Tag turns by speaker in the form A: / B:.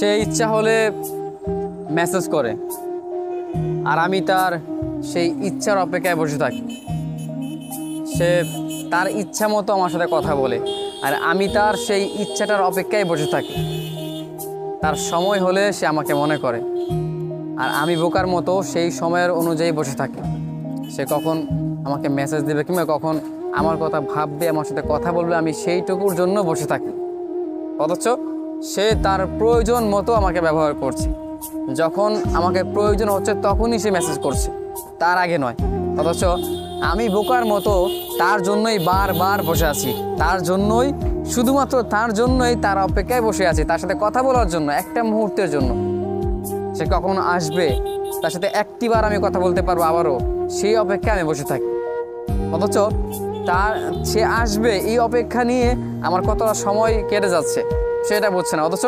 A: সে ইচ্ছা হলে মেসেজ করে, আর আমি তার সেই ইচ্ছার অপেক্ষায় বসে থাকি। সে তার ইচ্ছা মতো আমার সাথে কথা বলে, আর আমি তার সেই ইচ্ছাটার অপেক্ষায় বসে থাকি। তার সময় হলে সে আমাকে মনে করে, আর আমি বোকার মতো সেই সময়ের অনুযায়ী বসে থাকি। সে কখন আমাকে মেসেজ দেবে কিংবা কখন আমার কথা ভাববে, আমার সাথে কথা বলবে, আমি সেইটুকুর জন্য বসে থাকি। অথচ সে তার প্রয়োজন মতো আমাকে ব্যবহার করছে। যখন আমাকে প্রয়োজন হচ্ছে তখনই সে মেসেজ করছে, তার আগে নয়। অথচ আমি বোকার মতো তার জন্যই বারবার বসে আছি, তার জন্যই, শুধুমাত্র তার জন্যই তার অপেক্ষায় বসে আছি, তার সাথে কথা বলার জন্য, একটা মুহূর্তের জন্য। সে কখন আসবে, তার সাথে একটিবার আমি কথা বলতে পারবো, আবারও সেই অপেক্ষায় আমি বসে থাকি। অথচ সে আসবে এই অপেক্ষা নিয়ে আমার কতটা সময় কেটে যাচ্ছে সেটা বুঝছে না। অথচ